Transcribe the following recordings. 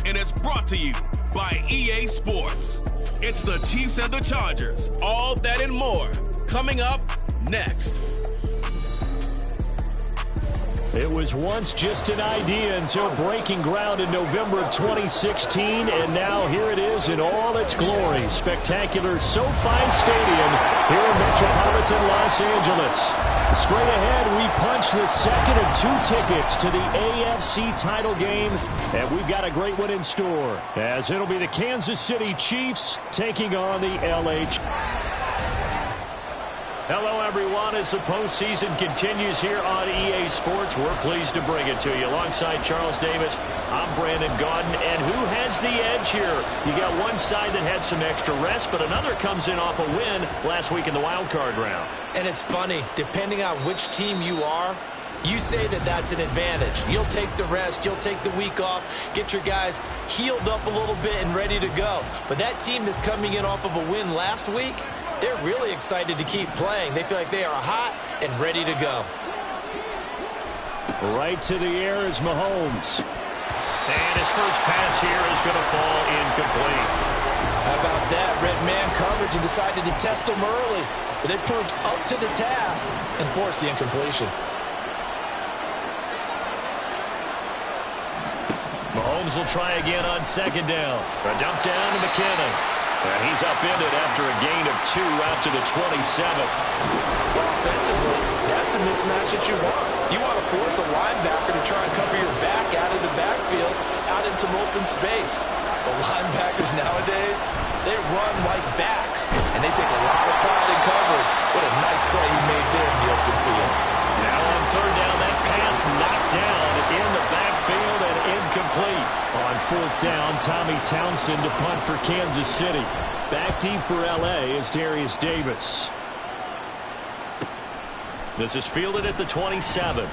and it's brought to you by EA Sports. It's the Chiefs and the Chargers, all that and more, coming up next. It was once just an idea until breaking ground in November of 2016, and now here it is in all its glory. Spectacular SoFi Stadium here in metropolitan Los Angeles. Straight ahead, we punch the second of 2 tickets to the AFC title game, and we've got a great one in store, as it'll be the Kansas City Chiefs taking on the LA. Hello, everyone. As the postseason continues here on EA Sports, we're pleased to bring it to you. Alongside Charles Davis, I'm Brandon Gaudin. And who has the edge here? You got one side that had some extra rest, but another comes in off a win last week in the wild card round. And it's funny, depending on which team you are, you say that that's an advantage. You'll take the rest, you'll take the week off, get your guys healed up a little bit and ready to go. But that team that's coming in off of a win last week, they're really excited to keep playing. They feel like they are hot and ready to go. Right to the air is Mahomes. And his first pass here is going to fall incomplete. How about that? Red man coverage and decided to test them early. But they proved up to the task and forced the incompletion. Mahomes will try again on second down. A dump down to McKinnon. And he's upended after a gain of 2 out to the 27. Well, offensively, that's the mismatch that you want. You want to force a linebacker to try and cover your back out of the backfield, out in some open space. The linebackers nowadays, they run like backs, and they take a lot of pride in covering. What a nice play he made there in the open field. Now on third down, that pass knocked down in the backfield and incomplete. On fourth down, Tommy Townsend to punt for Kansas City. Back deep for LA is Darius Davis. This is fielded at the 27.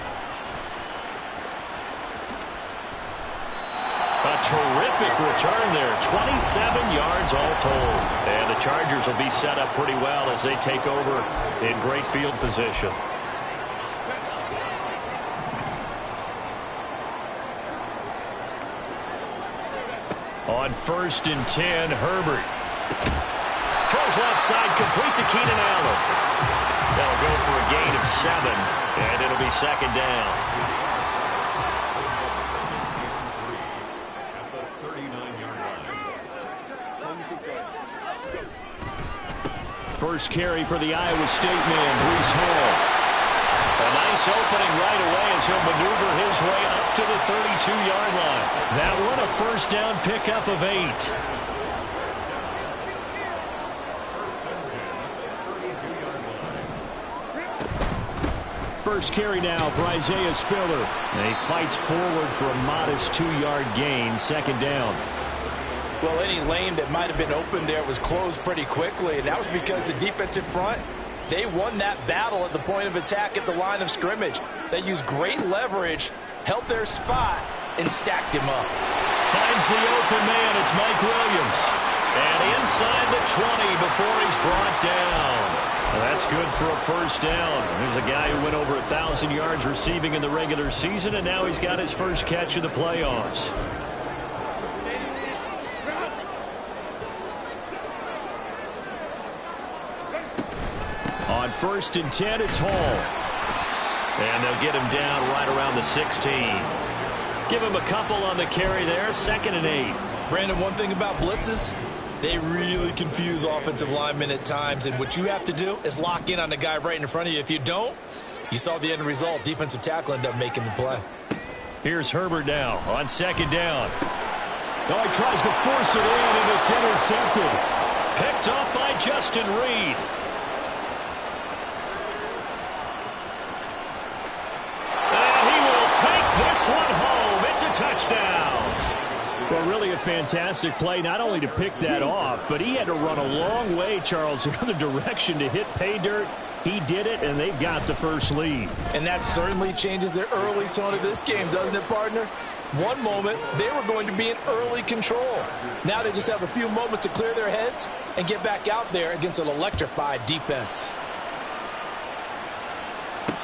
A terrific return there. 27 yards all told. And the Chargers will be set up pretty well as they take over in great field position. On 1st and 10, Herbert. Throws left side, complete to Keenan Allen. That'll go for a gain of 7, and it'll be second down. First carry for the Iowa State man, Breece Hall. A nice opening right away as he'll maneuver his way up to the 32-yard line. That one a first down pickup of 8. First carry now for Isaiah Spiller. And he fights forward for a modest 2-yard gain, second down. Well, any lane that might have been open there was closed pretty quickly, and that was because the defensive front, they won that battle at the point of attack at the line of scrimmage. They used great leverage, held their spot, and stacked him up. Finds the open man. It's Mike Williams. And inside the 20 before he's brought down. Well, that's good for a first down. There's a guy who went over 1,000 yards receiving in the regular season, and now he's got his first catch of the playoffs. On 1st and 10, it's Hall. And they'll get him down right around the 16. Give him a couple on the carry there, 2nd and 8. Brandon, one thing about blitzes, they really confuse offensive linemen at times, and what you have to do is lock in on the guy right in front of you. If you don't, you saw the end result. Defensive tackle ended up making the play. Here's Herbert now on 2nd down. No, he tries to force it in, and it's intercepted. Picked up by Justin Reed. This one home. It's a touchdown. Well, really a fantastic play, not only to pick that off, but he had to run a long way, Charles, the other direction to hit pay dirt. He did it, and they've got the first lead. And that certainly changes the early tone of this game, doesn't it, partner? One moment, they were going to be in early control. Now they just have a few moments to clear their heads and get back out there against an electrified defense.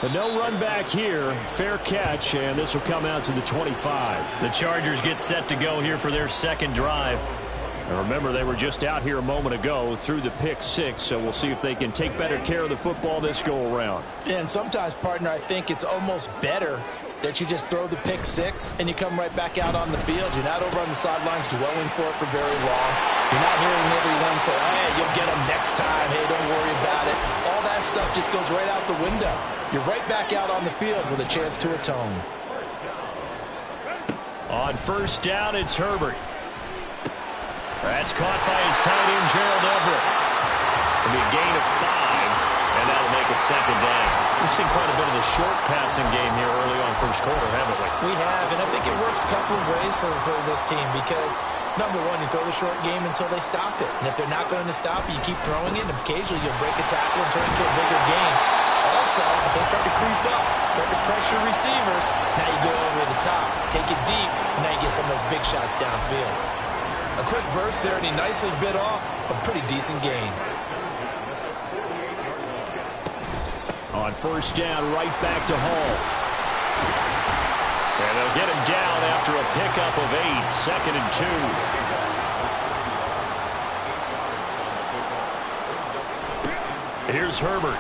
But no run back here. Fair catch, and this will come out to the 25. The Chargers get set to go here for their second drive. And remember, they were just out here a moment ago through the pick six, so we'll see if they can take better care of the football this go around. Yeah, and sometimes, partner, I think it's almost better that you just throw the pick six and you come right back out on the field. You're not over on the sidelines dwelling for it for very long. You're not hearing everyone say, hey, you'll get them next time. Hey, don't worry about it. All that stuff just goes right out the window. You're right back out on the field with a chance to atone. On first down, it's Herbert. That's caught by his tight end, Gerald Everett. It'll be a gain of 5, and that'll make it second down. We've seen quite a bit of the short passing game here early on first quarter, haven't we? We have, and I think it works a couple of ways for this team because, number one, you throw the short game until they stop it. And if they're not going to stop it, you keep throwing it, and occasionally you'll break a tackle and turn it into a bigger game. Also, if they start to creep up, start to pressure receivers, now you go over the top, take it deep, and now you get some of those big shots downfield. A quick burst there, and he nicely bit off a pretty decent gain. On first down, right back to Hall. And they'll get him down after a pickup of 8, second and 2. Here's Herbert.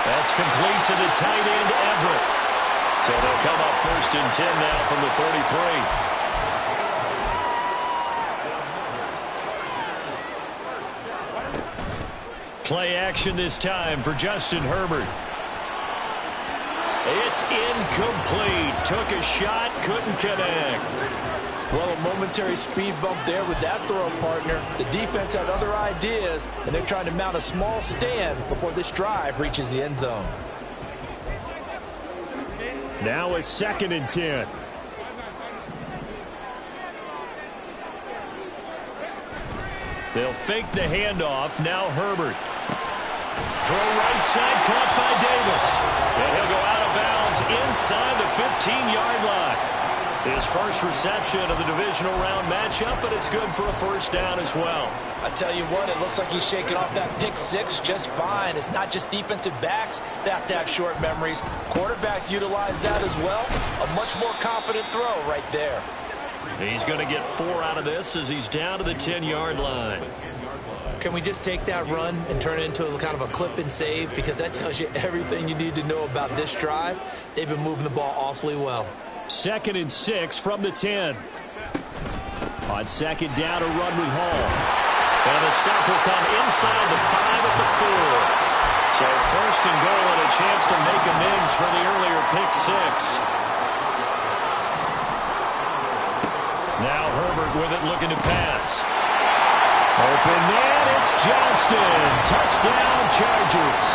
That's complete to the tight end, Everett. So they'll come up first and 10 now from the 43. Play action this time for Justin Herbert. It's incomplete. Took a shot, couldn't connect. Well, a momentary speed bump there with that throw, partner. The defense had other ideas, and they're trying to mount a small stand before this drive reaches the end zone. Now a second and 10. They'll fake the handoff. Now Herbert. Throw right side, caught by Davis. And he'll go out of bounds inside the 15-yard line. His first reception of the divisional round matchup, but it's good for a first down as well. I tell you what, it looks like he's shaking off that pick six just fine. It's not just defensive backs that have to have short memories. Quarterbacks utilize that as well. A much more confident throw right there. He's going to get 4 out of this as he's down to the 10-yard line. Can we just take that run and turn it into a kind of a clip and save? Because that tells you everything you need to know about this drive. They've been moving the ball awfully well. Second and 6 from the 10. On second down, a run with Hall. And the stop will come inside the 5 at the 4. So first and goal and a chance to make amends for the earlier pick 6. Now Herbert with it, looking to pass. Open man, it's Johnston. Touchdown, Chargers.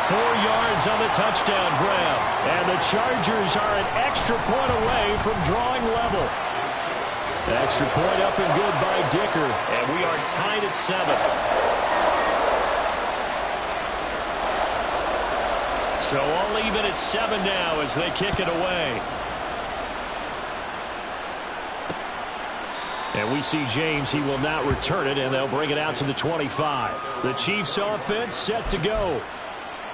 4 yards on the touchdown grab. And the Chargers are an extra point away from drawing level. Extra point up and good by Dicker. And we are tied at 7. So all even at 7 now as they kick it away. And we see James. He will not return it, and they'll bring it out to the 25. The Chiefs offense set to go.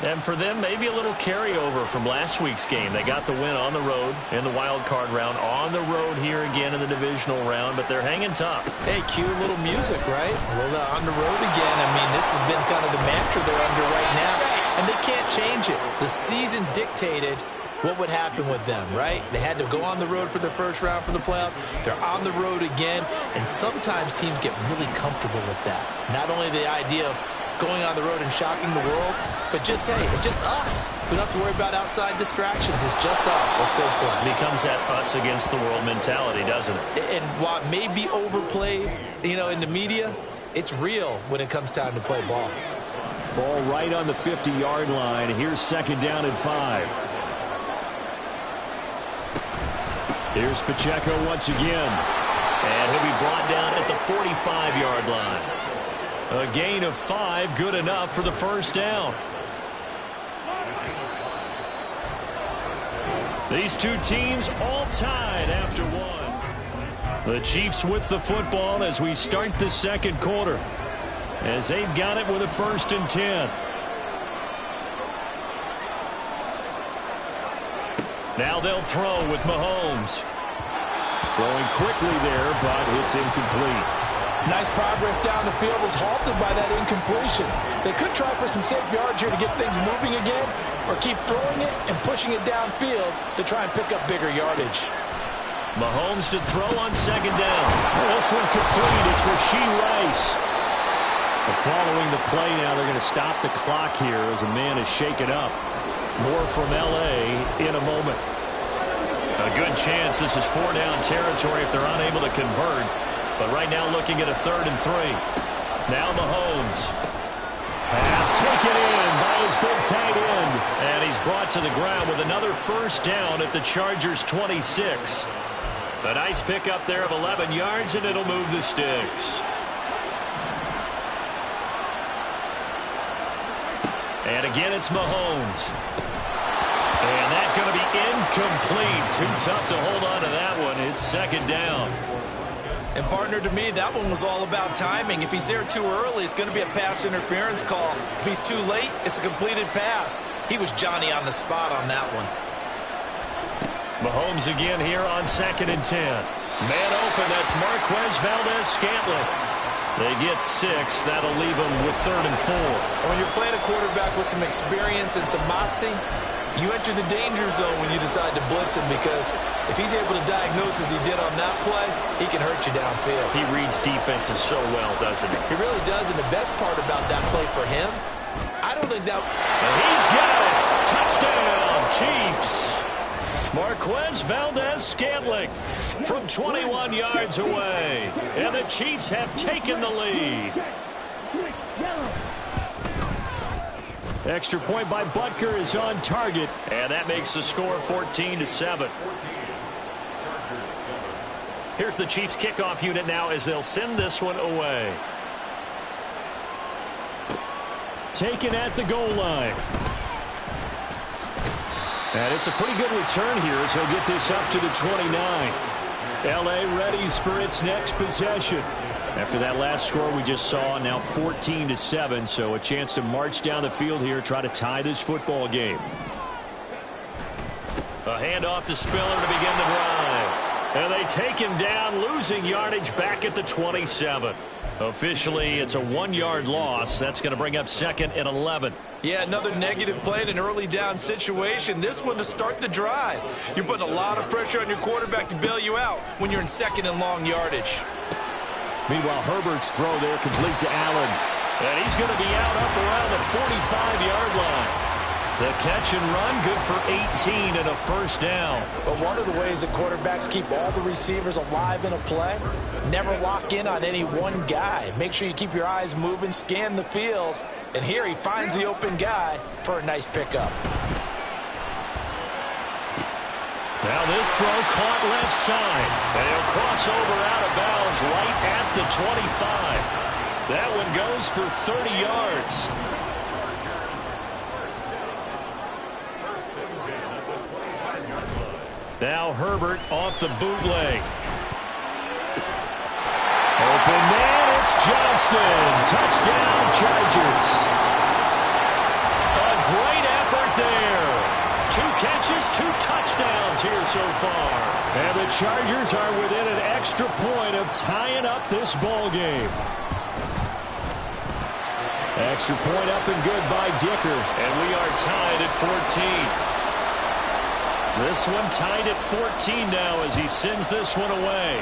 And for them, maybe a little carryover from last week's game. They got the win on the road in the wild card round, on the road here again in the divisional round, but they're hanging tough. Hey, cue a little music, right? A little on the road again. I mean, this has been kind of the mantra they're under right now, and they can't change it. The season dictated what would happen with them, right? They had to go on the road for the first round for the playoffs. They're on the road again, and sometimes teams get really comfortable with that. Not only the idea of going on the road and shocking the world, but just, hey, it's just us. We don't have to worry about outside distractions. It's just us. Let's go play. It becomes that us against the world mentality, doesn't it? And while it may be overplayed, you know, in the media, it's real when it comes time to play ball. Ball right on the 50-yard line. Here's second down and 5. Here's Pacheco once again. And he'll be brought down at the 45-yard line. A gain of 5, good enough for the first down. These two teams all tied after 1. The Chiefs with the football as we start the second quarter, as they've got it with a 1st and 10. Now they'll throw with Mahomes. Throwing quickly there, but it's incomplete. Nice progress down the field was halted by that incompletion. They could try for some safe yards here to get things moving again, or keep throwing it and pushing it downfield to try and pick up bigger yardage. Mahomes to throw on second down. This one complete. It's Rashee Rice. Following the play now, they're going to stop the clock here as a man is shaken up. More from L.A. in a moment. A good chance this is 4-down territory if they're unable to convert. But right now looking at a 3rd and 3. Now Mahomes. Pass taken in by his big tight end. And he's brought to the ground with another first down at the Chargers' 26. A nice pickup there of 11 yards, and it'll move the sticks. And again, it's Mahomes. And that's going to be incomplete. Too tough to hold on to that one. It's second down. And partner, to me, that one was all about timing. If he's there too early, it's going to be a pass interference call. If he's too late, it's a completed pass. He was Johnny on the spot on that one. Mahomes again here on 2nd and 10. Man open, that's Marquez Valdez-Scantling. They get 6. That'll leave them with 3rd and 4. When you're playing a quarterback with some experience and some moxie, you enter the danger zone when you decide to blitz him, because if he's able to diagnose as he did on that play, he can hurt you downfield. He reads defenses so well, doesn't he? He really does, and the best part about that play for him, I don't think that... And he's got it! Touchdown, Chiefs! Marquez Valdez-Scantling from 21 yards away. And the Chiefs have taken the lead. Extra point by Butker is on target. And that makes the score 14-7. Here's the Chiefs kickoff unit now as they'll send this one away. Taken at the goal line. And it's a pretty good return here as he'll get this up to the 29. L.A. readies for its next possession. After that last score we just saw, now 14-7, so a chance to march down the field here, try to tie this football game. A handoff to Spiller to begin the drive. And they take him down, losing yardage back at the 27. Officially, it's a 1-yard loss. That's going to bring up 2nd and 11. Yeah, another negative play in an early down situation. This one to start the drive. You're putting a lot of pressure on your quarterback to bail you out when you're in 2nd and long yardage. Meanwhile, Herbert's throw there complete to Allen. And he's going to be out up around the 45-yard line. The catch and run, good for 18 and a first down. But one of the ways that quarterbacks keep all the receivers alive in a play, never lock in on any one guy. Make sure you keep your eyes moving, scan the field. And here he finds the open guy for a nice pickup. Now this throw caught left side. And he'll cross over out of bounds right at the 25. That one goes for 30 yards. Now Herbert off the bootleg. Open man, it's Johnston. Touchdown, Chargers. A great effort there. 2 catches, 2 touchdowns here so far. And the Chargers are within an extra point of tying up this ball game. Extra point up and good by Dicker. And we are tied at 14. This one tied at 14 now as he sends this one away.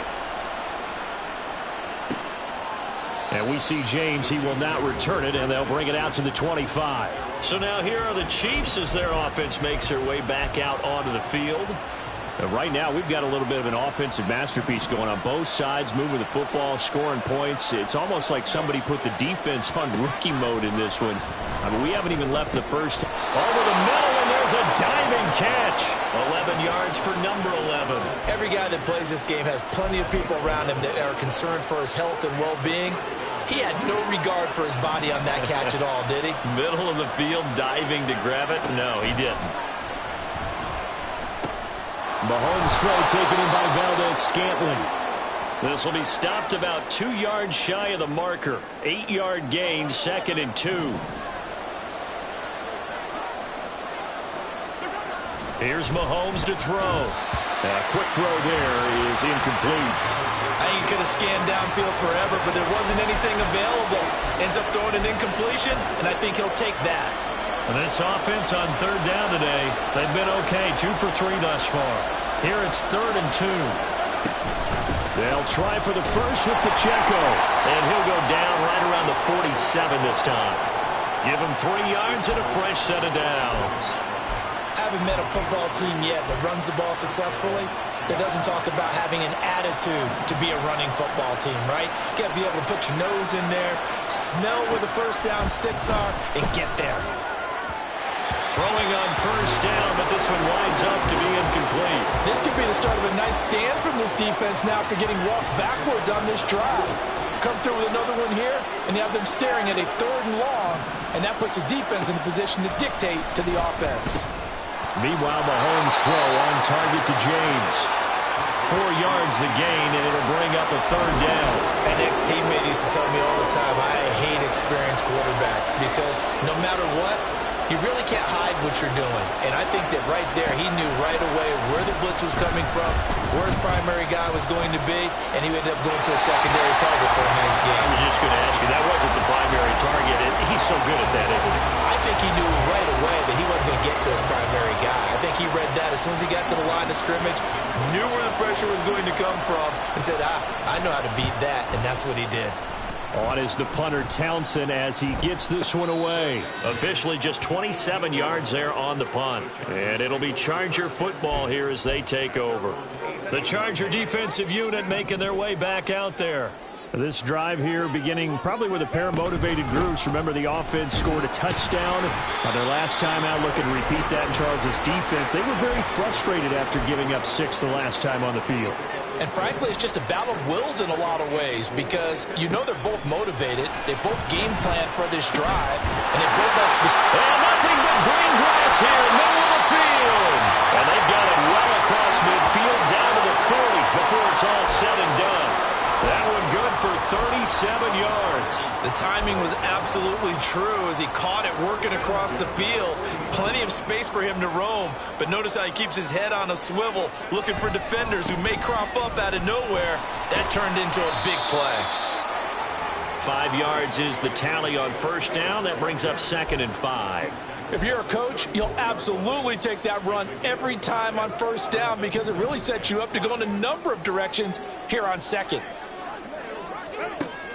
And we see James. He will not return it, and they'll bring it out to the 25. So now here are the Chiefs as their offense makes their way back out onto the field. And right now we've got a little bit of an offensive masterpiece going on both sides, moving the football, scoring points. It's almost like somebody put the defense on rookie mode in this one. I mean, we haven't even left the first. Over the middle, and there's a diving catch. 11 yards for number 11. Every guy that plays this game has plenty of people around him that are concerned for his health and well-being. He had no regard for his body on that catch at all, did he? Middle of the field, diving to grab it? No, he didn't. Mahomes' throw taken in by Valdez-Scantling. This will be stopped about 2 yards shy of the marker. 8-yard gain, 2nd and 2. Here's Mahomes to throw. A quick throw there is incomplete. I think he could have scanned downfield forever, but there wasn't anything available. Ends up throwing an incompletion, and I think he'll take that. And this offense on third down today, they've been okay, 2 for 3 thus far. Here it's 3rd and 2. They'll try for the first with Pacheco, and he'll go down right around the 47 this time. Give him 3 yards and a fresh set of downs. I haven't met a football team yet that runs the ball successfully that doesn't talk about having an attitude to be a running football team, right? You got to be able to put your nose in there, smell where the first down sticks are, and get there. Throwing on first down, but this one winds up to be incomplete. This could be the start of a nice stand from this defense now after getting walked backwards on this drive. Come through with another one here, and you have them staring at a 3rd and long, and that puts the defense in a position to dictate to the offense. Meanwhile, Mahomes' throw on target to James. 4 yards the gain, and it'll bring up a 3rd down. An ex-teammate used to tell me all the time, I hate experienced quarterbacks because no matter what, you really can't hide what you're doing. And I think that right there, he knew right away where the blitz was coming from, where his primary guy was going to be, and he ended up going to a secondary target for a nice game. I was just going to ask you, that wasn't the primary target. He's so good at that, isn't he? I think he knew right away that he wasn't going to get to his primary guy. I think he read that as soon as he got to the line of scrimmage, knew where the pressure was going to come from, and said, I know how to beat that, and that's what he did. On is the punter Townsend as he gets this one away. Officially just 27 yards there on the punt. And it'll be Charger football here as they take over. The Charger defensive unit making their way back out there. This drive here beginning probably with a pair of motivated groups. Remember, the offense scored a touchdown on their last time out. Looking to repeat that in Charles' defense. They were very frustrated after giving up 6 the last time on the field. And frankly, it's just a battle of wills in a lot of ways because you know they're both motivated. They both game plan for this drive. And they both have and nothing but green grass here, middle of the field. And they've got it well across midfield down to the 40 before it's all said and done. That one good for 37 yards. The timing was absolutely true as he caught it working across the field. Plenty of space for him to roam. But notice how he keeps his head on a swivel, looking for defenders who may crop up out of nowhere. That turned into a big play. 5 yards is the tally on first down. That brings up 2nd and 5. If you're a coach, you'll absolutely take that run every time on first down because it really sets you up to go in a number of directions here on 2nd.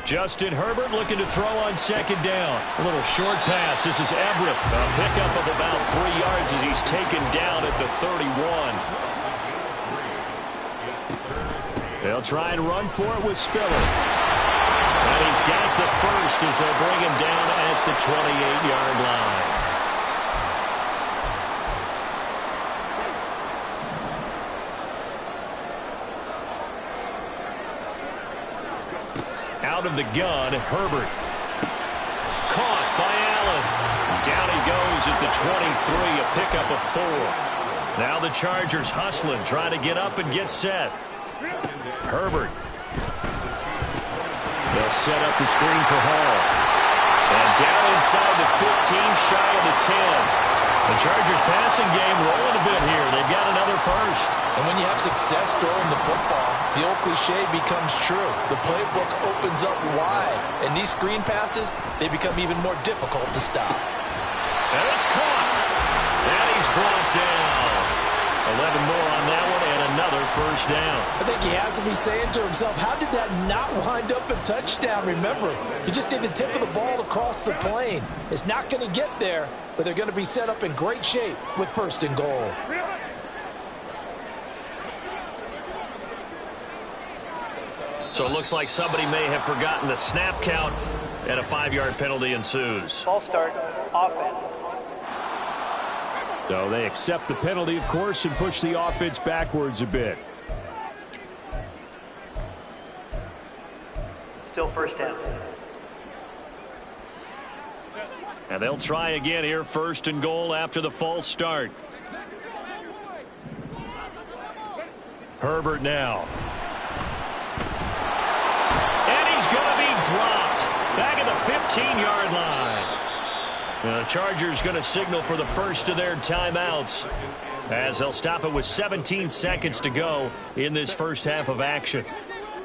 Justin Herbert looking to throw on 2nd down. A little short pass. This is Everett. A pickup of about 3 yards as he's taken down at the 31. They'll try and run for it with Spiller. And he's got the first as they'll bring him down at the 28-yard line. Out of the gun, Herbert. Caught by Allen. Down he goes at the 23, a pickup of 4. Now the Chargers hustling, trying to get up and get set. Herbert. They'll set up the screen for Hall. And down inside the 15, shy of the 10. The Chargers passing game rolling a bit here. They've got another first. And when you have success throwing the football, the old cliche becomes true. The playbook opens up wide. And these screen passes, they become even more difficult to stop. And it's caught. And he's brought down. 11 more on that one and another first down. I think he has to be saying to himself, how did that not wind up a touchdown? Remember, you just need the tip of the ball across the plane. It's not going to get there, but they're going to be set up in great shape with 1st and goal. So it looks like somebody may have forgotten the snap count, and a 5-yard penalty ensues. False start, offense. So they accept the penalty, of course, and push the offense backwards a bit. Still first down. And they'll try again here, 1st and goal after the false start. Herbert now. And he's going to be dropped. Back at the 15-yard line. The Chargers going to signal for the first of their timeouts. as they'll stop it with 17 seconds to go in this first half of action.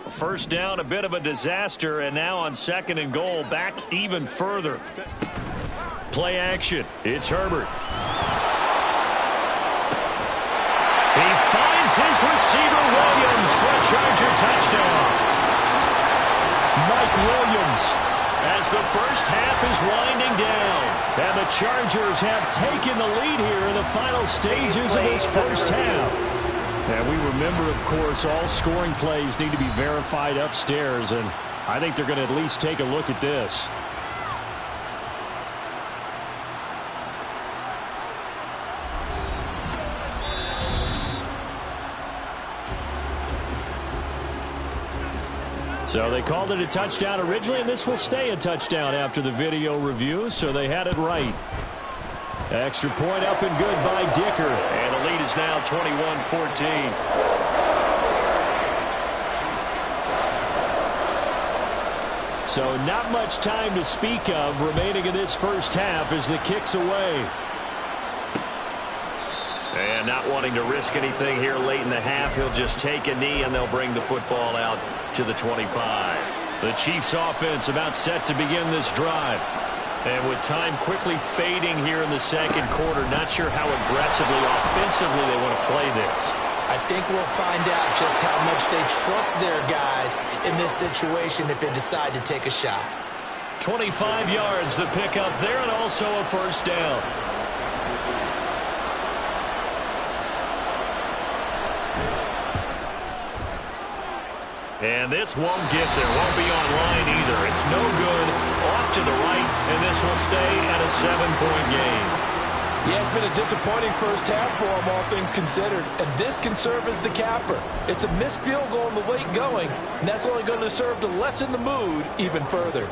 First down, a bit of a disaster, and now on 2nd and goal, back even further. Play action. It's Herbert. He finds his receiver, Williams, for a Charger touchdown. Mike Williams, as the first half is winding down. And the Chargers have taken the lead here in the final stages of this first half. And we remember, of course, all scoring plays need to be verified upstairs, and I think they're going to at least take a look at this. So they called it a touchdown originally, and this will stay a touchdown after the video review, so they had it right. Extra point up and good by Dicker. And the lead is now 21-14. So not much time to speak of remaining in this first half as the kick's away. And not wanting to risk anything here late in the half, he'll just take a knee and they'll bring the football out to the 25. The Chiefs offense about set to begin this drive. And with time quickly fading here in the second quarter, not sure how aggressively, offensively they want to play this. I think we'll find out just how much they trust their guys in this situation if they decide to take a shot. 25 yards, the pickup there, and also a first down. And this won't get there, won't be online either. It's no good, off to the right, and this will stay at a 7-point game. Yeah, it's been a disappointing first half for them, all things considered. And this can serve as the capper. It's a missed field goal in the late going, and that's only going to serve to lessen the mood even further.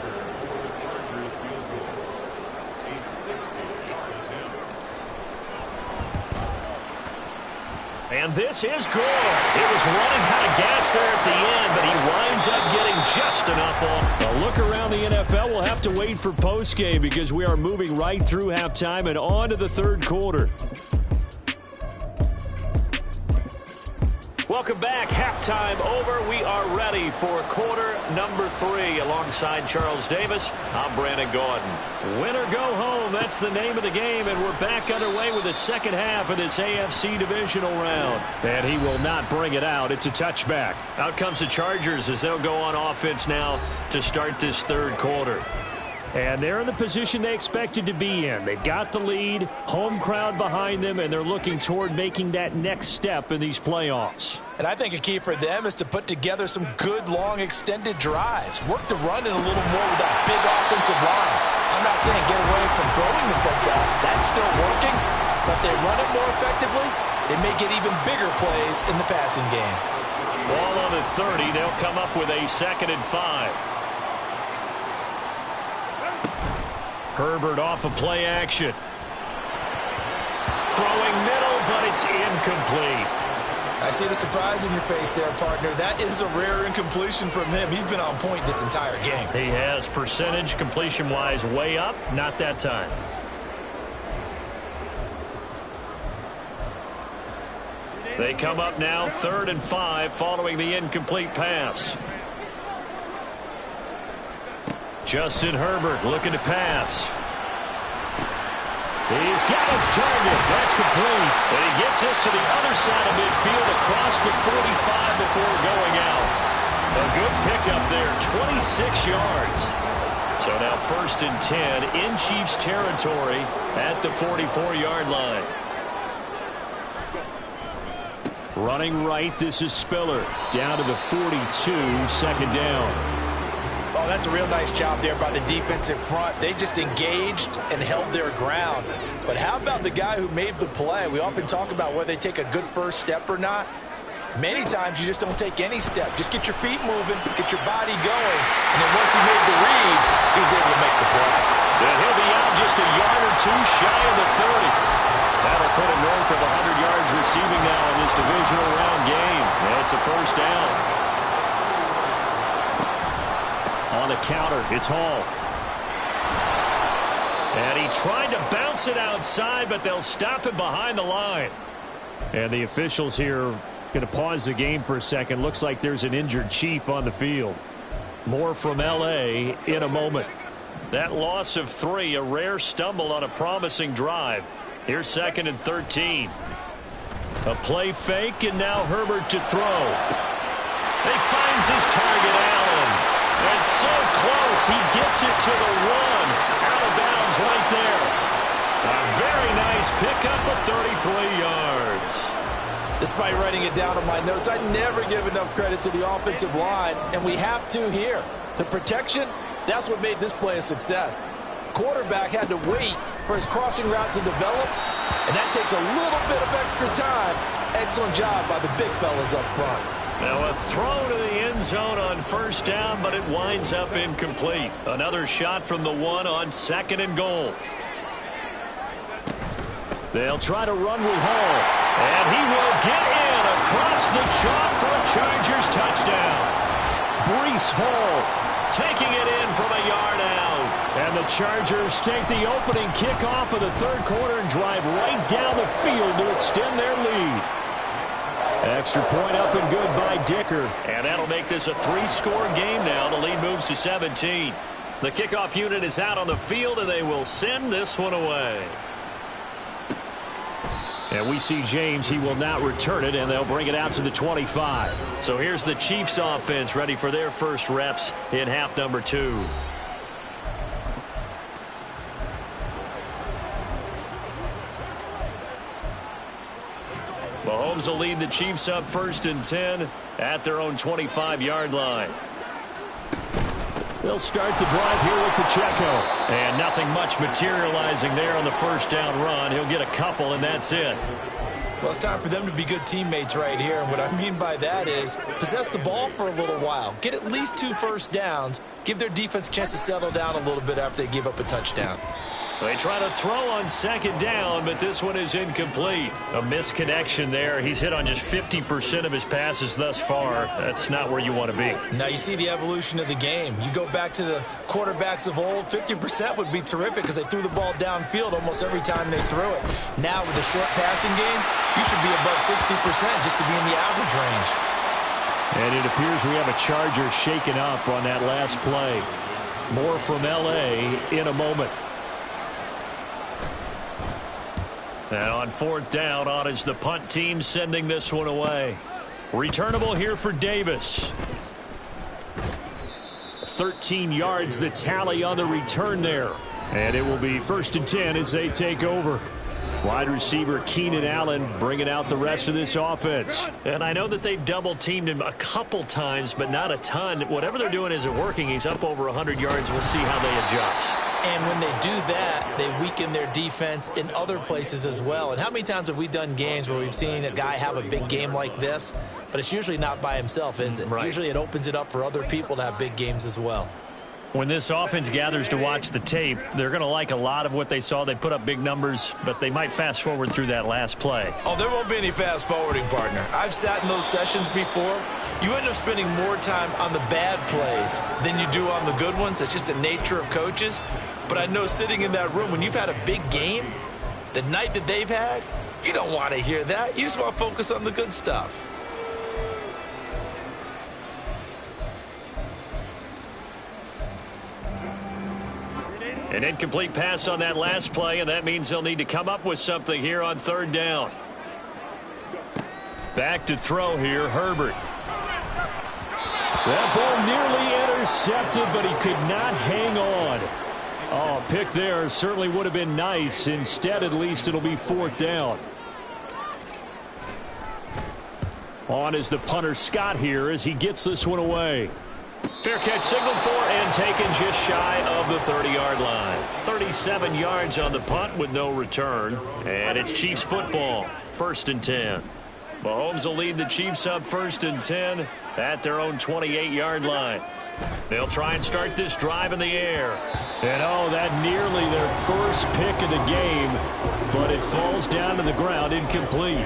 And this is good. It was running out of gas there at the end, but he winds up getting just enough on. A look around the NFL, we'll have to wait for postgame because we are moving right through halftime and on to the third quarter. Welcome back. Halftime over. We are ready for quarter number 3. Alongside Charles Davis, I'm Brandon Gordon. Win or go home, that's the name of the game, and we're back underway with the second half of this AFC Divisional round. And he will not bring it out. It's a touchback. Out comes the Chargers as they'll go on offense now to start this third quarter. And they're in the position they expected to be in. They've got the lead, home crowd behind them, and they're looking toward making that next step in these playoffs. And I think a key for them is to put together some good, long, extended drives. Work the run in a little more with that big offensive line. I'm not saying get away from throwing the football. That's still working. But they run it more effectively, they may get even bigger plays in the passing game. Ball on the 30. They'll come up with a 2nd and 5. Herbert off of play action. Throwing middle, but it's incomplete. I see the surprise in your face there, partner. That is a rare incompletion from him. He's been on point this entire game. He has percentage completion-wise way up. Not that time. They come up now 3rd and 5 following the incomplete pass. Justin Herbert looking to pass. He's got his target. That's complete. And he gets this to the other side of midfield across the 45 before going out. A good pickup there, 26 yards. So now 1st and 10 in Chiefs territory at the 44-yard line. Running right, this is Spiller. Down to the 42, 2nd down. Oh, that's a real nice job there by the defensive front. They just engaged and held their ground. But how about the guy who made the play? We often talk about whether they take a good first step or not. Many times you just don't take any step. Just get your feet moving, get your body going. And then once he made the read, he was able to make the play. Then he'll be out just a yard or two shy of the 30. That'll put him north of 100 yards receiving now in this divisional round game. That's a first down. On the counter, it's Hall. And he tried to bounce it outside, but they'll stop it behind the line. And the officials here going to pause the game for a second. Looks like there's an injured Chief on the field. More from LA in a moment. That loss of 3, a rare stumble on a promising drive. Here's 2nd and 13. A play fake, and now Herbert to throw. He finds his target, Allen. And so close, he gets it to the 1. Out of bounds right there. A very nice pickup of 33 yards. Despite writing it down on my notes, I never give enough credit to the offensive line, and we have to here. The protection, that's what made this play a success. Quarterback had to wait for his crossing route to develop, and that takes a little bit of extra time. Excellent job by the big fellas up front. Now a throw to the end zone on 1st down, but it winds up incomplete. Another shot from the 1 on 2nd and goal. They'll try to run with Hall. And he will get in across the chalk for a Chargers touchdown. Breece Hall taking it in from a yard out. And the Chargers take the opening kickoff of the 3rd quarter and drive right down the field to extend their lead. Extra point up and good by Dicker. And that'll make this a 3-score game now. The lead moves to 17. The kickoff unit is out on the field, and they will send this one away. And we see James. He will not return it, and they'll bring it out to the 25. So here's the Chiefs offense ready for their first reps in half number 2. Mahomes will lead the Chiefs up 1st and 10 at their own 25-yard line. They'll start the drive here with Pacheco. And nothing much materializing there on the 1st down run. He'll get a couple, and that's it. Well, it's time for them to be good teammates right here. And what I mean by that is possess the ball for a little while. Get at least 2 first downs. Give their defense a chance to settle down a little bit after they give up a touchdown. They try to throw on 2nd down, but this one is incomplete. A misconnection there. He's hit on just 50% of his passes thus far. That's not where you want to be. Now you see the evolution of the game. You go back to the quarterbacks of old, 50% would be terrific because they threw the ball downfield almost every time they threw it. Now with the short passing game, you should be above 60% just to be in the average range. And it appears we have a Charger shaken up on that last play. More from LA in a moment. And on 4th down, on is the punt team sending this one away. Returnable here for Davis. 13 yards the tally on the return there. And it will be 1st and 10 as they take over. Wide receiver Keenan Allen bringing out the rest of this offense. And I know that they've double-teamed him a couple times, but not a ton. Whatever they're doing isn't working. He's up over 100 yards. We'll see how they adjust. And when they do that, they weaken their defense in other places as well. And how many times have we done games where we've seen a guy have a big game like this, but it's usually not by himself, is it? Right. Usually it opens it up for other people to have big games as well. When this offense gathers to watch the tape, they're going to like a lot of what they saw. They put up big numbers, but they might fast forward through that last play. Oh, there won't be any fast forwarding, partner. I've sat in those sessions before. You end up spending more time on the bad plays than you do on the good ones. That's just the nature of coaches. But I know sitting in that room, when you've had a big game, the night that they've had, you don't want to hear that. You just want to focus on the good stuff. An incomplete pass on that last play, and that means they'll need to come up with something here on 3rd down. Back to throw here, Herbert. That ball nearly intercepted, but he could not hang on. Oh, pick there certainly would have been nice. Instead, at least it'll be 4th down. On is the punter Scott here as he gets this one away. Fair catch signaled for and taken just shy of the 30-yard line. 37 yards on the punt with no return. And it's Chiefs football. 1st and 10. Mahomes will lead the Chiefs up 1st and 10 at their own 28-yard line. They'll try and start this drive in the air. And oh, that nearly their first pick of the game, but it falls down to the ground incomplete.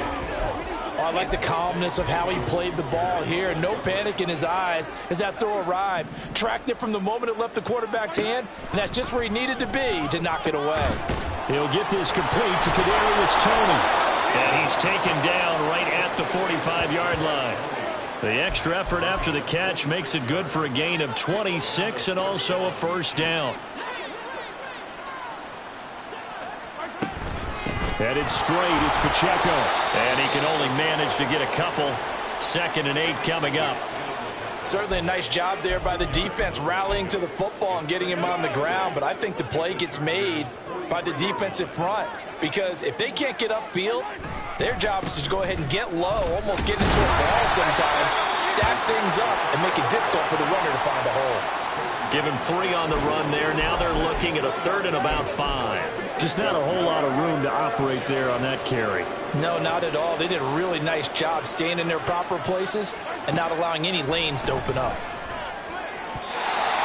Oh, I like the calmness of how he played the ball here. No panic in his eyes as that throw arrived. Tracked it from the moment it left the quarterback's hand, and that's just where he needed to be to knock it away. He'll get this complete to Kadarius Toney. And he's taken down right at the 45-yard line. The extra effort after the catch makes it good for a gain of 26 and also a first down. Headed straight, it's Pacheco. And he can only manage to get a couple. 2nd and 8 coming up. Certainly a nice job there by the defense rallying to the football and getting him on the ground. But I think the play gets made by the defensive front. Because if they can't get upfield, their job is to go ahead and get low, almost get into a ball sometimes, stack things up, and make it difficult for the runner to find a hole. Give him 3 on the run there. Now they're looking at a 3rd and about 5. Just not a whole lot of room to operate there on that carry. No, not at all. They did a really nice job staying in their proper places and not allowing any lanes to open up.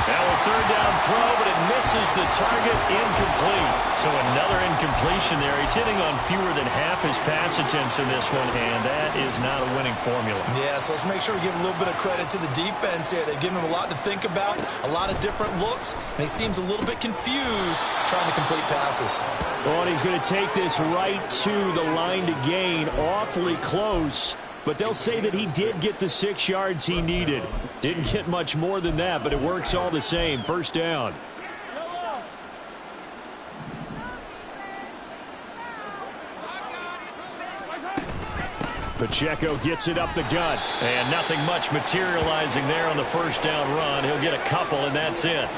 Now a 3rd down throw, but it misses the target, incomplete. So another incompletion there. He's hitting on fewer than half his pass attempts in this one, and that is not a winning formula. Yeah, so let's make sure we give a little bit of credit to the defense here. They've given him a lot to think about, a lot of different looks, and he seems a little bit confused trying to complete passes. Well, and he's going to take this right to the line to gain, awfully close. But they'll say that he did get the 6 yards he needed. Didn't get much more than that, but it works all the same. First down. Pacheco gets it up the gut. And nothing much materializing there on the first down run. He'll get a couple, and that's it.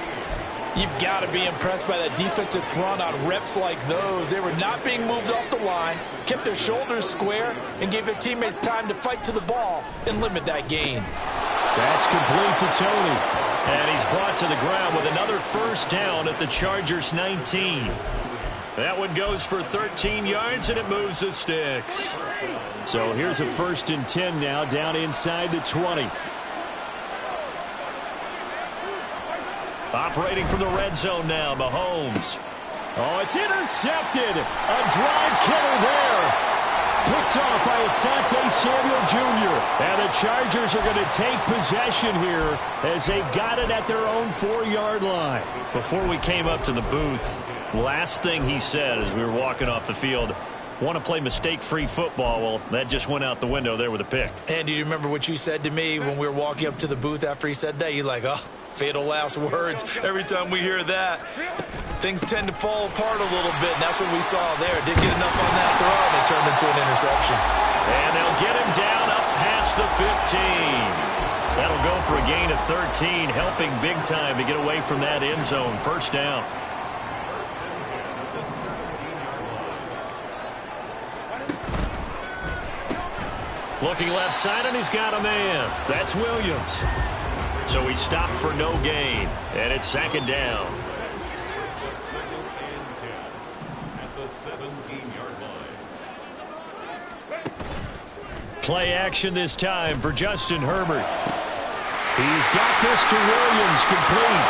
You've got to be impressed by that defensive front on reps like those. They were not being moved off the line, kept their shoulders square, and gave their teammates time to fight to the ball and limit that gain. That's complete to Tony. And he's brought to the ground with another first down at the Chargers' 19. That one goes for 13 yards, and it moves the sticks. So here's a 1st and 10 now, down inside the 20. Operating from the red zone now, Mahomes. Oh, it's intercepted. A drive killer there. Picked off by Asante Samuel Jr. And the Chargers are going to take possession here as they've got it at their own 4-yard line. Before we came up to the booth, last thing he said as we were walking off the field, want to play mistake-free football. Well, that just went out the window there with a pick. And do you remember what you said to me when we were walking up to the booth after he said that? You're like, oh, fatal last words. Every time we hear that, things tend to fall apart a little bit, and that's what we saw there. Didn't get enough on that throw, and it turned into an interception. And they'll get him down up past the 15. That'll go for a gain of 13, helping big time to get away from that end zone. First down. Looking left side, and he's got a man. That's Williams. So he stopped for no gain, and it's 2nd down. At the 17-yard line. Play action this time for Justin Herbert. He's got this to Williams, complete.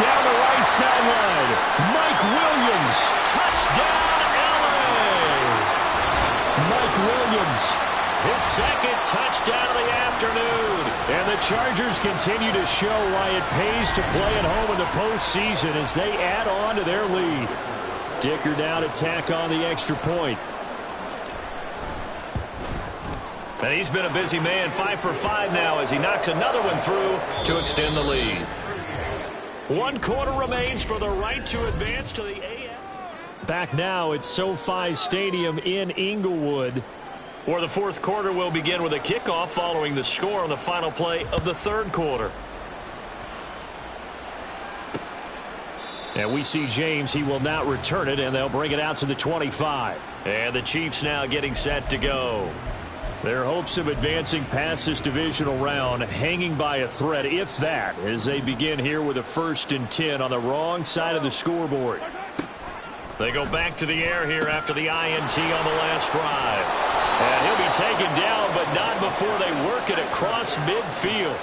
Down the right sideline, Mike Williams. Touchdown, LA! Mike Williams, his 2nd touchdown of the afternoon. And the Chargers continue to show why it pays to play at home in the postseason as they add on to their lead. Dicker now to tack on the extra point. And he's been a busy man, 5 for 5 now as he knocks another one through to extend the lead. 1 quarter remains for the right to advance to the AF. Back now at SoFi Stadium in Inglewood. Or the 4th quarter will begin with a kickoff following the score on the final play of the 3rd quarter. And we see James. He will not return it, and they'll bring it out to the 25. And the Chiefs now getting set to go. Their hopes of advancing past this divisional round hanging by a thread, if that, as they begin here with a 1st and 10 on the wrong side of the scoreboard. They go back to the air here after the INT on the last drive. And he'll be taken down, but not before they work it across midfield.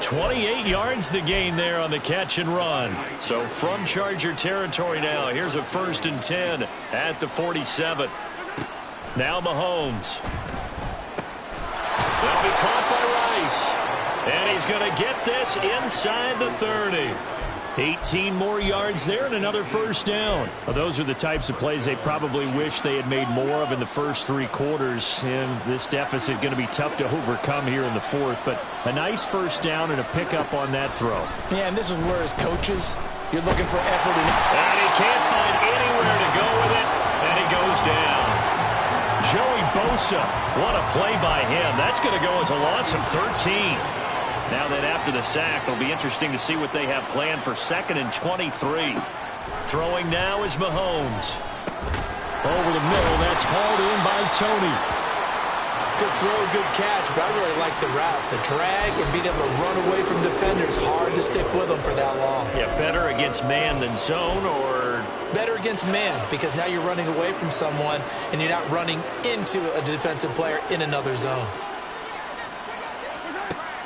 28 yards the gain there on the catch and run. So from Charger territory now, here's a 1st and 10 at the 47. Now Mahomes. That'll be caught by Rice. And he's going to get this inside the 30. 18 more yards there and another first down. Well, those are the types of plays they probably wish they had made more of in the first 3 quarters. And this deficit going to be tough to overcome here in the fourth. But a nice first down and a pickup on that throw. Yeah, and this is where as coaches, you're looking for effort. And he can't find anywhere to go with it. And he goes down. Joey Bosa, what a play by him. That's going to go as a loss of 13. Now then, after the sack, it'll be interesting to see what they have planned for 2nd and 23. Throwing now is Mahomes. Over the middle, that's hauled in by Tony. Good throw, good catch, but I really like the route. The drag and being able to run away from defenders, hard to stick with them for that long. Yeah, better against man than zone, or? Better against man, because now you're running away from someone and you're not running into a defensive player in another zone.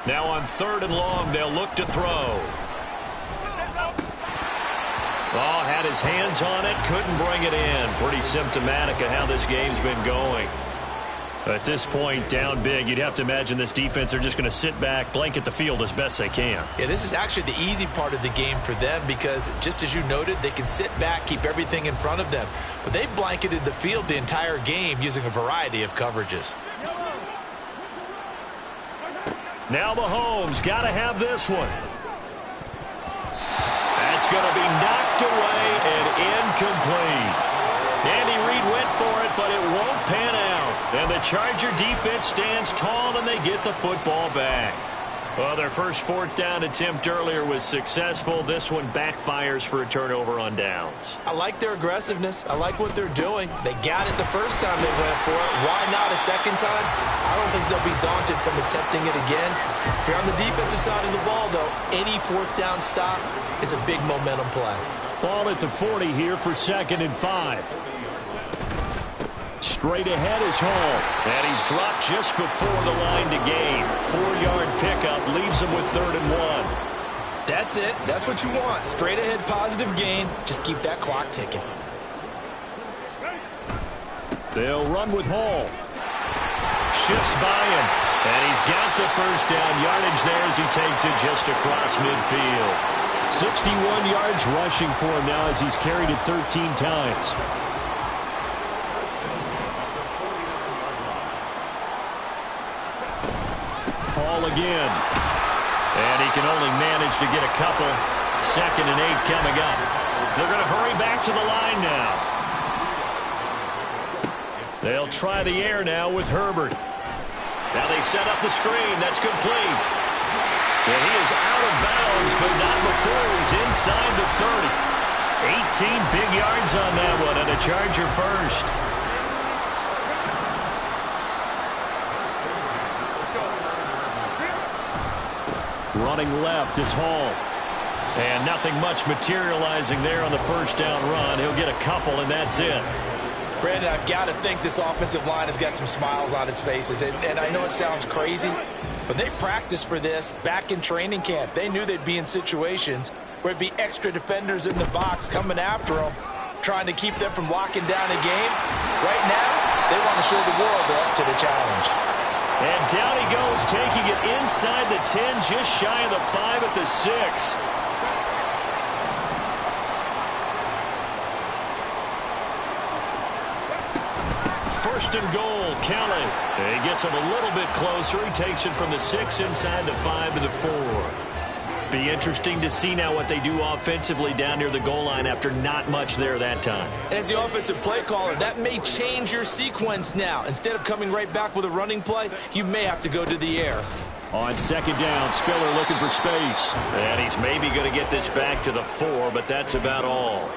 Now on 3rd and long, they'll look to throw. Oh, had his hands on it, couldn't bring it in. Pretty symptomatic of how this game's been going. At this point, down big, you'd have to imagine this defense are just going to sit back, blanket the field as best they can. Yeah, this is actually the easy part of the game for them because, just as you noted, they can sit back, keep everything in front of them. But they've blanketed the field the entire game using a variety of coverages. Now Mahomes got to have this one. That's going to be knocked away and incomplete. Andy Reid went for it, but it won't pan out. And the Charger defense stands tall, and they get the football back. Well, their first 4th down attempt earlier was successful. This one backfires for a turnover on downs. I like their aggressiveness. I like what they're doing. They got it the first time they went for it. Why not a second time? I don't think they'll be daunted from attempting it again. If you're on the defensive side of the ball, though, any 4th down stop is a big momentum play. Ball at the 40 here for 2nd and 5. Straight ahead is Hall. And he's dropped just before the line to gain. 4-yard pickup leaves him with 3rd and 1. That's it. That's what you want. Straight ahead positive gain. Just keep that clock ticking. They'll run with Hall. Shifts by him. And he's got the first down yardage there as he takes it just across midfield. 61 yards rushing for him now as he's carried it 13 times. Again. And he can only manage to get a couple. 2nd and 8 coming up. They're going to hurry back to the line now. They'll try the air now with Herbert. Now they set up the screen. That's complete. And he is out of bounds, but not before he's inside the 30. 18 big yards on that one, and a Charger first. Running left, it's Hall. And nothing much materializing there on the first down run. He'll get a couple, and that's it. Brandon, I've got to think this offensive line has got some smiles on its faces. And I know it sounds crazy, but they practiced for this back in training camp. They knew they'd be in situations where it'd be extra defenders in the box coming after them, trying to keep them from locking down a game. Right now, they want to show the world they're up to the challenge. And down he goes, taking it inside the 10, just shy of the 5 at the 6. First and goal, Kelly. He gets him a little bit closer. He takes it from the 6 inside the 5 to the 4. Be interesting to see now what they do offensively down near the goal line after not much there that time. As the offensive play caller, that may change your sequence now. Instead of coming right back with a running play, you may have to go to the air. On 2nd down, Spiller looking for space. And he's maybe going to get this back to the 4, but that's about all.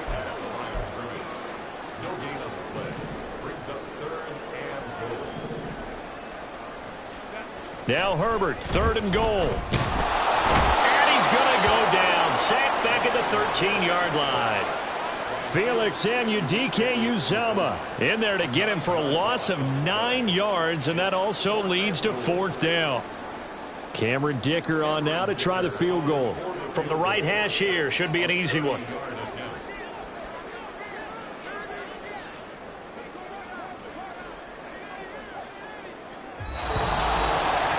Now Herbert, 3rd and goal. Going to go down. Sacked back at the 13-yard line. Felix Anudike-Uzomah in there to get him for a loss of 9 yards, and that also leads to 4th down. Cameron Dicker on now to try the field goal. From the right hash here, should be an easy one.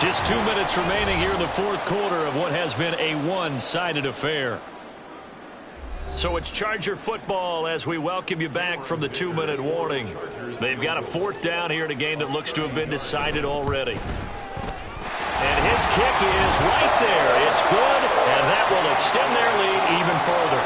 Just 2 minutes remaining here in the 4th quarter of what has been a one-sided affair. So it's Charger football as we welcome you back from the 2-minute warning. They've got a 4th down here in a game that looks to have been decided already. And his kick is right there. It's good, and that will extend their lead even further.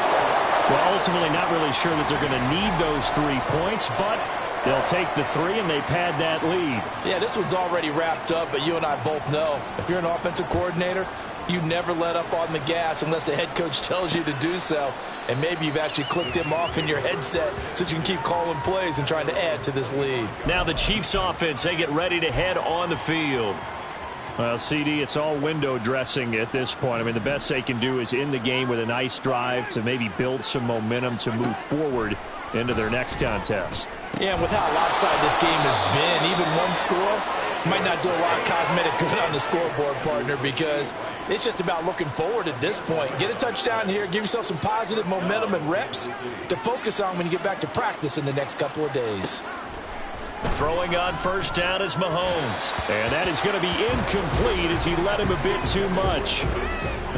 Well, ultimately not really sure that they're going to need those 3 points, but they'll take the 3 and they pad that lead. Yeah, this one's already wrapped up, but you and I both know if you're an offensive coordinator, you never let up on the gas unless the head coach tells you to do so. And maybe you've actually clicked him off in your headset so you can keep calling plays and trying to add to this lead. Now the Chiefs offense, they get ready to head on the field. Well, CD, it's all window dressing at this point. I mean, the best they can do is end the game with a nice drive to maybe build some momentum to move forward into their next contest. Yeah, and with how lopsided this game has been, even one score might not do a lot of cosmetic good on the scoreboard, partner, because it's just about looking forward at this point. Get a touchdown here, give yourself some positive momentum and reps to focus on when you get back to practice in the next couple of days. Throwing on 1st down is Mahomes. And that is going to be incomplete as he led him a bit too much.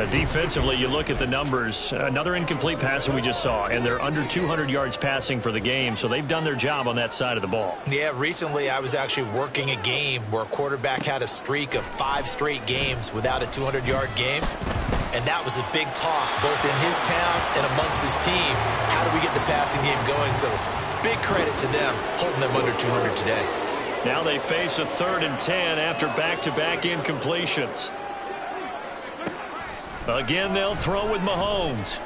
Defensively, you look at the numbers. Another incomplete pass that we just saw, and they're under 200 yards passing for the game, so they've done their job on that side of the ball. Yeah, recently I was actually working a game where a quarterback had a streak of 5 straight games without a 200-yard game. And that was a big talk, both in his town and amongst his team. How do we get the passing game going? So big credit to them, holding them under 200 today. Now they face a 3rd and 10 after back-to-back incompletions. Again, they'll throw with Mahomes.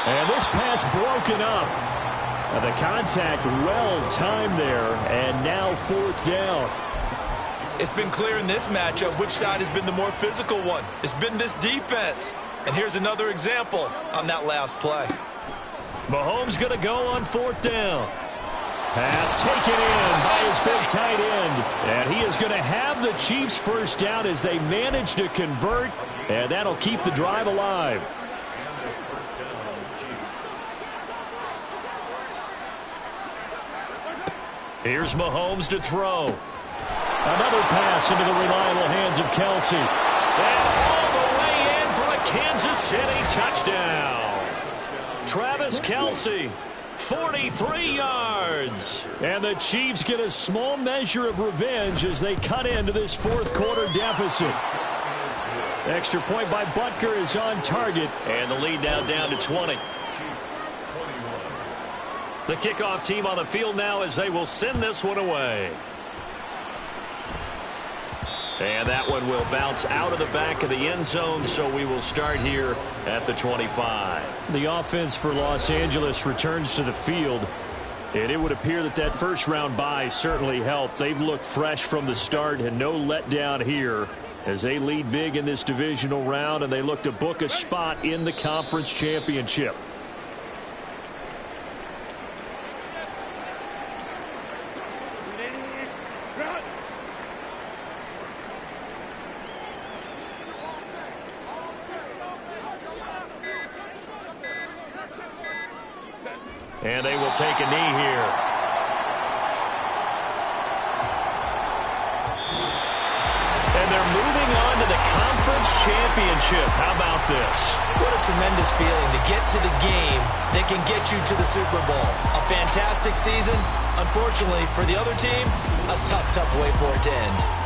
And this pass broken up. The contact well timed there, and now 4th down. It's been clear in this matchup which side has been the more physical one. It's been this defense. And here's another example on that last play. Mahomes going to go on 4th down. Pass taken in by his big tight end. And he is going to have the Chiefs 1st down as they manage to convert. And that'll keep the drive alive. Here's Mahomes to throw. Another pass into the reliable hands of Kelsey. And all the way in for a Kansas City touchdown. Travis Kelsey, 43 yards. And the Chiefs get a small measure of revenge as they cut into this 4th quarter deficit. Extra point by Butker is on target. And the lead now down to 20. The kickoff team on the field now as they will send this one away. And that one will bounce out of the back of the end zone, so we will start here at the 25. The offense for Los Angeles returns to the field, and it would appear that that 1st-round bye certainly helped. They've looked fresh from the start and no letdown here as they lead big in this divisional round, and they look to book a spot in the conference championship. And they will take a knee here. And they're moving on to the conference championship. How about this? What a tremendous feeling to get to the game that can get you to the Super Bowl. A fantastic season. Unfortunately, for the other team, a tough way for it to end.